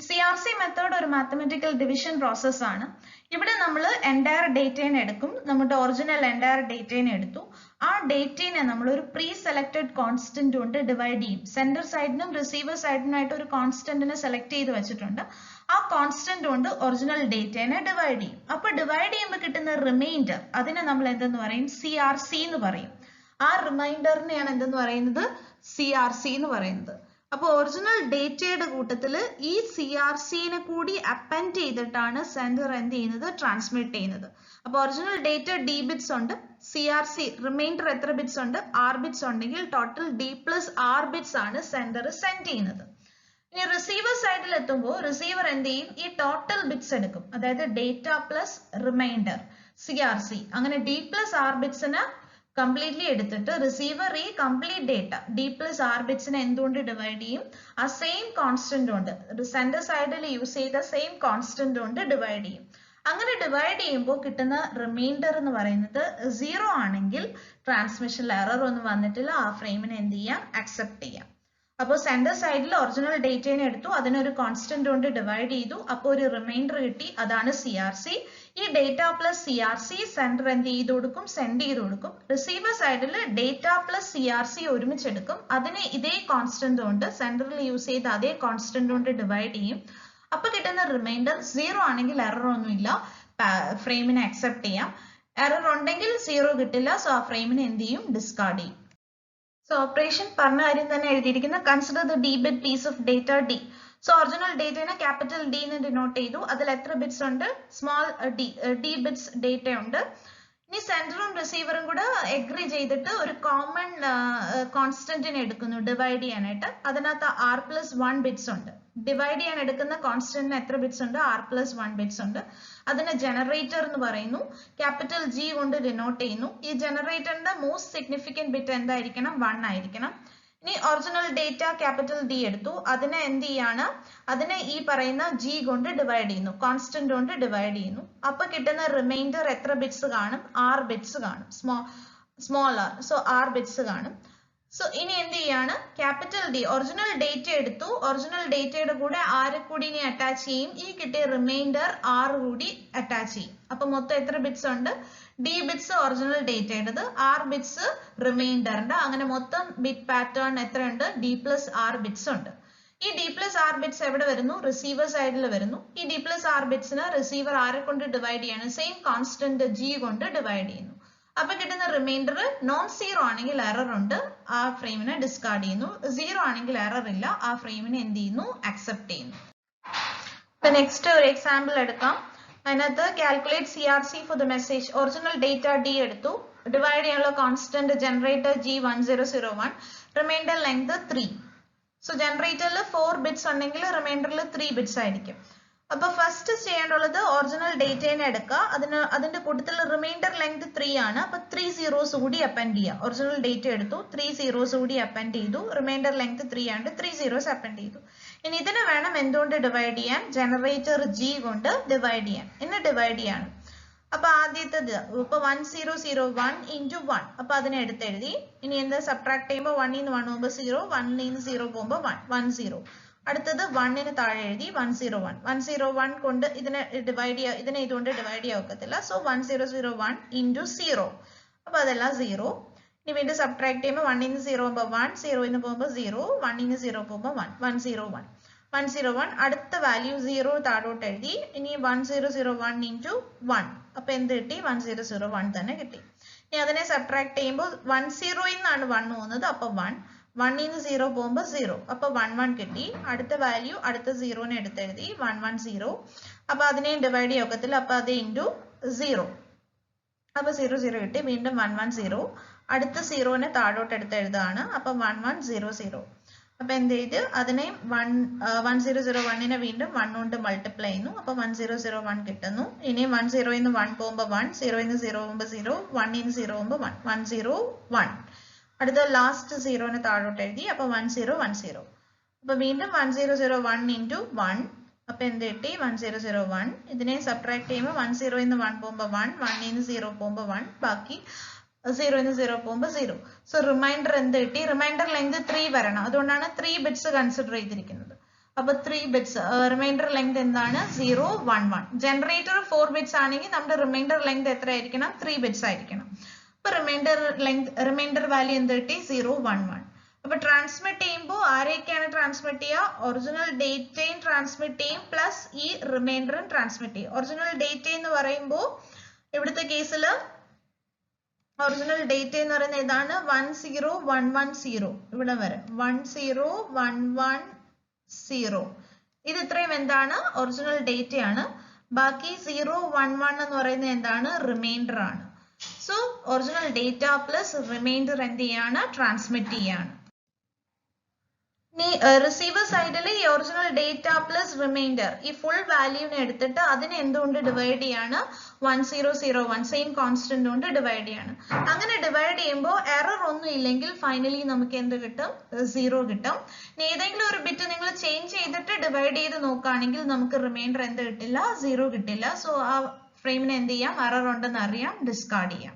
S1: CRC മെത്തേഡ് ഒരു മാത്തമാറ്റിക്കൽ ഡിവിഷൻ പ്രോസസ് ആണ്. ഇവിടെ നമ്മൾ എൻറ്റയർ ഡേറ്റയെ എടുക്കും. നമ്മുടെ ഒറിജിനൽ എൻറ്റയർ ഡേറ്റയെ എടുത്തു. ആ ഡേറ്റയെ നമ്മൾ ഒരു പ്രീ സെലക്ടഡ് കോൺസ്റ്റന്റ് കൊണ്ട് ഡിവൈഡ് ചെയ്യും. സെൻഡർ സൈഡിനും റിസീവർ സൈഡിനുമായിട്ട് ഒരു കോൺസ്റ്റന്റിനെ സെലക്ട് ചെയ്ത് വെച്ചിട്ടുണ്ട്. ആ കോൺസ്റ്റന്റ് കൊണ്ട് ഒറിജിനൽ ഡേറ്റയെ ഡിവൈഡ് ചെയ്യും. അപ്പൊ ഡിവൈഡ് ചെയ്യുമ്പോൾ കിട്ടുന്ന റിമൈൻഡർ, അതിനെ നമ്മൾ എന്തെന്ന് പറയും? CRC എന്ന് പറയും. ആ റിമൈൻഡറിനെയാണ് എന്തെന്ന് പറയുന്നത്? CRC എന്ന് പറയുന്നത്. അപ്പോൾ ഒറിജിനൽ ഡേറ്റയുടെ കൂട്ടത്തിൽ ഈ CRCനെ കൂടി അപ്പൻഡ് ചെയ്തിട്ടാണ് സെൻഡർ എന്ത് ചെയ്യുന്നത്? ട്രാൻസ്മിറ്റ് ചെയ്യുന്നത്. അപ്പോൾ ഒറിജിനൽ ഡേറ്റ D bits ഉണ്ട്. CRC റിമൈൻഡർ എത്ര ബിറ്റ്സ് ഉണ്ട്? R bits ഉണ്ടെങ്കിൽ total D plus R bits ആണ് സെൻഡർ സെൻഡ് ചെയ്യുന്നത്. ഇനി റിസീവർ സൈഡിൽ എത്തുമ്പോൾ റിസീവർ എന്ത് ചെയ്യും? ഈ ടോട്ടൽ ബിറ്റ്സ് എടുക്കും. അതായത് ഡേറ്റ പ്ലസ് റിമൈൻഡർ CRC, അങ്ങനെ D plus R bitsനെ കംപ്ലീറ്റ്ലി എടുത്തിട്ട് റിസീവർ ഈ complete data D plus R bitsനെ എന്തുകൊണ്ട് ഡിവൈഡ് ചെയ്യും? ആ സെയിം കോൺസ്റ്റന്റ് കൊണ്ട്, സെൻഡർ സൈഡിൽ യൂസ് ചെയ്ത സെയിം കോൺസ്റ്റന്റ് കൊണ്ട് ഡിവൈഡ് ചെയ്യും. അങ്ങനെ ഡിവൈഡ് ചെയ്യുമ്പോൾ കിട്ടുന്ന റിമൈൻഡർ എന്ന് പറയുന്നത് 0 ആണെങ്കിൽ ട്രാൻസ്മിഷനിൽ എറർ ഒന്നും വന്നിട്ടില്ല. ആ ഫ്രെയിമിനെ എന്ത് ചെയ്യാം? അക്സെപ്റ്റ് ചെയ്യാം. അപ്പോൾ സെൻഡർ സൈഡിൽ ഒറിജിനൽ ഡേറ്റയെ എടുത്തു, അതിനൊരു കോൺസ്റ്റന്റ് കൊണ്ട് ഡിവൈഡ് ചെയ്തു, അപ്പോൾ ഒരു റിമൈൻഡർ കിട്ടി, അതാണ് CRC. ഈ ഡേറ്റ പ്ലസ് CRC സെൻഡർ എന്ത് ചെയ്ത് കൊടുക്കും? സെൻഡ് ചെയ്ത് കൊടുക്കും. റിസീവർ സൈഡിൽ ഡേറ്റ പ്ലസ് CRC ഒരുമിച്ചെടുക്കും, അതിനെ ഇതേ കോൺസ്റ്റന്റ് കൊണ്ട്, സെൻഡറിൽ യൂസ് ചെയ്ത അതേ കോൺസ്റ്റന്റ് കൊണ്ട് ഡിവൈഡ് ചെയ്യും. അപ്പൊ കിട്ടുന്ന റിമൈൻഡർ 0 ആണെങ്കിൽ എറർ ഒന്നുമില്ല, ഫ്രെയിമിനെ അക്സെപ്റ്റ് ചെയ്യാം. എറർ ഉണ്ടെങ്കിൽ 0 കിട്ടില്ല. സോ ആ ഫ്രെയിമിനെ എന്ത് ചെയ്യും? ഡിസ്കാർഡ് ചെയ്യും. സോ ഓപ്പറേഷൻ പറഞ്ഞ കാര്യം തന്നെ എഴുതിയിരിക്കുന്ന consider the D bit piece of data D. So original ഡേറ്റനെ ക്യാപിറ്റൽ D എന്ന് ഡിനോട്ട് ചെയ്തു. അതിൽ എത്ര ബിറ്റ്സ് ഉണ്ട്? സ്മോൾ D bits ഡേറ്റ ഉണ്ട്. ഇനി സെൻഡറും റിസീവറും കൂടെ എഗ്രി ചെയ്തിട്ട് ഒരു കോമൺ കോൺസ്റ്റന്റിനെ എടുക്കുന്നു ഡിവൈഡ് ചെയ്യാനായിട്ട്. അതിനകത്ത് R plus 1 bits ഉണ്ട്. ഡിവൈഡ് ചെയ്യാൻ എടുക്കുന്ന കോൺസ്റ്റന്റിന് എത്ര ബിറ്റ്സ് ഉണ്ട്? R plus 1 bits ഉണ്ട്. അതിനെ ജനറേറ്റർ എന്ന് പറയുന്നു. ക്യാപിറ്റൽ G കൊണ്ട് ഡിനോട്ട് ചെയ്യുന്നു. ഈ ജനറേറ്ററിന്റെ മോസ്റ്റ് സിഗ്നിഫിക്കന്റ് ബിറ്റ് എന്തായിരിക്കണം? 1 ആയിരിക്കണം. ഇനി ഒറിജിനൽ ഡേറ്റ ക്യാപിറ്റൽ D എടുത്തു, അതിനെ എന്ത് ചെയ്യാണ്? അതിനെ ഈ പറയുന്ന G കൊണ്ട് ഡിവൈഡ് ചെയ്യുന്നു, കോൺസ്റ്റന്റ് കൊണ്ട് ഡിവൈഡ് ചെയ്യുന്നു. അപ്പൊ കിട്ടുന്ന റിമൈൻഡർ എത്ര ബിറ്റ്സ് കാണും? R bits കാണും, small r. So R bits കാണും. സോ ഇനി എന്ത് ചെയ്യാണ്? ക്യാപിറ്റൽ D ഒറിജിനൽ ഡേറ്റ എടുത്തു, ഒറിജിനൽ ഡേറ്റയുടെ കൂടെ ആരെ കൂടി ഇനി അറ്റാച്ച് ചെയ്യും? ഈ കിട്ടിയ റിമൈൻഡർ R കൂടി അറ്റാച്ച് ചെയ്യും. അപ്പൊ മൊത്തം എത്ര ബിറ്റ്സ് ഉണ്ട്? D bits ഒറിജിനൽ ഡേറ്റയുടേത്, R bits റിമൈൻഡറിന്റെ, അങ്ങനെ മൊത്തം ബിറ്റ് പാറ്റേൺ എത്രയുണ്ട്? D plus R bits ഉണ്ട്. ഈ D plus R bits എവിടെ വരുന്നു? റിസീവർ സൈഡിൽ വരുന്നു. ഈ D plus R bitsനെ റിസീവർ ആരെ കൊണ്ട് ഡിവൈഡ് ചെയ്യാണ്? സെയിം കോൺസ്റ്റന്റ് G കൊണ്ട് ഡിവൈഡ് ചെയ്യുന്നു. അപ്പൊ കിട്ടുന്ന റിമൈൻഡർ നോൺ 0 ആണെങ്കിൽ എറർ ഉണ്ട്, ആ ഫ്രെയിമിനെ ഡിസ്കാർഡ് ചെയ്യുന്നു. 0 ആണെങ്കിൽ എറർ ഇല്ല, ആ ഫ്രെയിമിനെ എന്ത് ചെയ്യുന്നു? അക്സെപ്റ്റ് ചെയ്യുന്നു. ഇപ്പൊ നെക്സ്റ്റ് ഒരു എക്സാമ്പിൾ എടുക്കാം. അതിനകത്ത് calculate CRC for the message. Original data D എടുത്തു, ഡിവൈഡ് ചെയ്യാനുള്ള constant generator G1001, remainder length 3. So ജനറേറ്ററിൽ 4 ബിറ്റ്സ് ഉണ്ടെങ്കിൽ റിമൈൻഡറിൽ 3 ബിറ്റ്സ് ആയിരിക്കും. അപ്പോൾ ഫസ്റ്റ് ചെയ്യേണ്ടത് ഒറിജിനൽ ഡേറ്റേനെ എടുക്കുക. അതിന്റെ കൂട്ടത്തിൽ റിമൈൻഡർ ലെങ്ത് 3 ആണ്. അപ്പോൾ 3 സീറോസ് കൂടി അപ്പൻഡ് ചെയ്യുക. ഒറിജിനൽ ഡേറ്റ എടുത്തു, 3 സീറോസ് കൂടി അപ്പൻഡ് ചെയ്തു. റിമൈൻഡർ ലെങ്ത് 3 ആണ്, 3 സീറോസ് അപ്പൻഡ് ചെയ്തു. ഇനി ഇതിനെ വേണം എന്തുകൊണ്ട് ഡിവൈഡ് ചെയ്യാൻ? ജനറേറ്റർ ജി കൊണ്ട് ഡിവൈഡ് ചെയ്യാൻ. ഇന്ന് ഡിവൈഡ് ചെയ്യാണ്. അപ്പൊ ആദ്യത്തേത് ഇപ്പൊ 1001 into 1. അപ്പൊ അതിനെ എടുത്തെഴുതി. ഇനി എന്താ സബ്ട്രാക്ട് ചെയ്യുമ്പോൾ 1 ന്ന് 1 പോകുമ്പോൾ 0, 1 ന്ന് 0 പോകുമ്പോൾ 1 0. അടുത്തത് 1 ന് താഴെ എഴുതി 101. 101 കൊണ്ട് ഇതിനെ ഇതുകൊണ്ട് ഡിവൈഡ് ചെയ്യാൻ ഒക്കത്തില്ല. So 1001 into 0. അപ്പൊ അതെല്ലാം 0. ഇനി വീണ്ടും സബ്ട്രാക്ട് ചെയ്യുമ്പോൾ 1 ന്ന് 0 പോകുമ്പോൾ 1, 0 ന്ന് പോകുമ്പോൾ 0, 1 ന്ന് 0 പോകുമ്പോൾ 1, 101. 101 അടുത്ത വാല്യൂ 0 താഴോട്ട് എഴുതി. ഇനി 1001 into 1. അപ്പൊ എന്ത് കിട്ടി? 1001 തന്നെ കിട്ടി. ഇനി അതിനെ സബ്ട്രാക്ട് ചെയ്യുമ്പോൾ 10 നിന്നാണ് 1 പോകുന്നത്. അപ്പൊ 1, 1 ന്ന് 0 പോകുമ്പോൾ 0. അപ്പൊ 11 കിട്ടി. അടുത്ത വാല്യൂ അടുത്ത 0നെ എടുത്തെഴുതി 110. അപ്പൊ അതിനെയും ഡിവൈഡ് ചെയ്യാൻ ഒക്കത്തില്ല. അപ്പൊ അത് ഇൻറ്റു 0. അപ്പൊ 0 0 കിട്ടി. വീണ്ടും 110. അടുത്ത 0നെ താഴോട്ട് എടുത്ത് എഴുതാണ്. അപ്പൊ 1100. അപ്പൊ എന്ത് ചെയ്ത് അതിനെ 1001നെ വീണ്ടും 1 കൊണ്ട് മൾട്ടിപ്ലൈ ചെയ്യുന്നു. അപ്പൊ 1001 കിട്ടുന്നു. ഇനി 10 ന്ന് 1 പോകുമ്പോൾ 1, 0 ന്ന് 0 പോകുമ്പോൾ 0, 1 ന്ന് 0 പോകുമ്പോൾ 1, 101. അടുത്ത ലാസ്റ്റ് 0നെ താഴോട്ട് എഴുതി. അപ്പൊ 1010. അപ്പൊ വീണ്ടും 1001 into 1. അപ്പൊ എന്ത് കിട്ടി? 1001. ഇതിനെ സബ്ട്രാക്ട് ചെയ്യുമ്പോൾ 10 ന്ന് 1 പോകുമ്പോൾ 1, 1 ന്ന് 0 പോകുമ്പോൾ 1, ബാക്കി 0 ന്ന് 0 പോകുമ്പോൾ 0. സോ റിമൈൻഡർ എന്ത് കിട്ടി? റിമൈൻഡർ ലെങ്ത് 3 വരണം. അതുകൊണ്ടാണ് 3 ബിറ്റ്സ് കൺസിഡർ ചെയ്തിരിക്കുന്നത്. അപ്പൊ 3 ബിറ്റ്സ് റിമൈൻഡർ ലെങ്ത് എന്താണ്? 0 1 1. ജനറേറ്റർ 4 ബിറ്റ്സ് ആണെങ്കിൽ നമ്മുടെ റിമൈൻഡർ ലെങ്ത് എത്ര ആയിരിക്കണം? 3 ബിറ്റ്സ് ആയിരിക്കണം. അപ്പൊ റിമൈൻഡർ വാല്യൂ എന്ത് കിട്ടി? 0 1 1. അപ്പൊ ട്രാൻസ്മിറ്റ് ചെയ്യുമ്പോൾ ആരെയൊക്കെയാണ് ട്രാൻസ്മിറ്റ് ചെയ്യുക? ഒറിജിനൽ ഡേറ്റയും ട്രാൻസ്മിറ്റ് ചെയ്യും, പ്ലസ് ഈ റിമൈൻഡറും ട്രാൻസ്മിറ്റ് ചെയ്യും. ഒറിജിനൽ ഡേറ്റ എന്ന് പറയുമ്പോൾ ഇവിടുത്തെ കേസിൽ ഒറിജിനൽ ഡേറ്റ എന്ന് പറയുന്നത് ഇതാണ് 10110. ഇവിടെ വരെ 10110. ഇത് ഇത്രയും എന്താണ്? ഒറിജിനൽ ഡേറ്റ ആണ്. ബാക്കി 011 എന്ന് പറയുന്നത് എന്താണ്? റിമൈൻഡർ ആണ്. So original data plus reminder എന്ത് ചെയ്യാണ്? ട്രാൻസ്മിറ്റ് ചെയ്യാണ്. ഇനി റിസീവർ സൈഡിൽ ഈ ഒറിജിനൽ ഡേറ്റ പ്ലസ് റിമൈൻഡർ ഈ ഫുൾ വാല്യൂനെ എടുത്തിട്ട് അതിനെ എന്തുകൊണ്ട് ഡിവൈഡ് ചെയ്യാണ്? 1001 സെയിം കോൺസ്റ്റന്റ് കൊണ്ട് ഡിവൈഡ് ചെയ്യാണ്. അങ്ങനെ ഡിവൈഡ് ചെയ്യുമ്പോൾ എറർ ഒന്നും ഇല്ലെങ്കിൽ ഫൈനലി നമുക്ക് എന്ത് കിട്ടും? 0 കിട്ടും. ഇനി ഏതെങ്കിലും ഒരു ബിറ്റ് നിങ്ങൾ ചേഞ്ച് ചെയ്തിട്ട് ഡിവൈഡ് ചെയ്ത് നോക്കുകയാണെങ്കിൽ നമുക്ക് റിമൈൻഡർ എന്ത് കിട്ടില്ല? 0 കിട്ടില്ല. സോ ആ ഫ്രെയിമിനെ എന്ത് ചെയ്യാം? എറർ ഉണ്ടെന്ന് അറിയാം, ഡിസ്കാർഡ് ചെയ്യാം.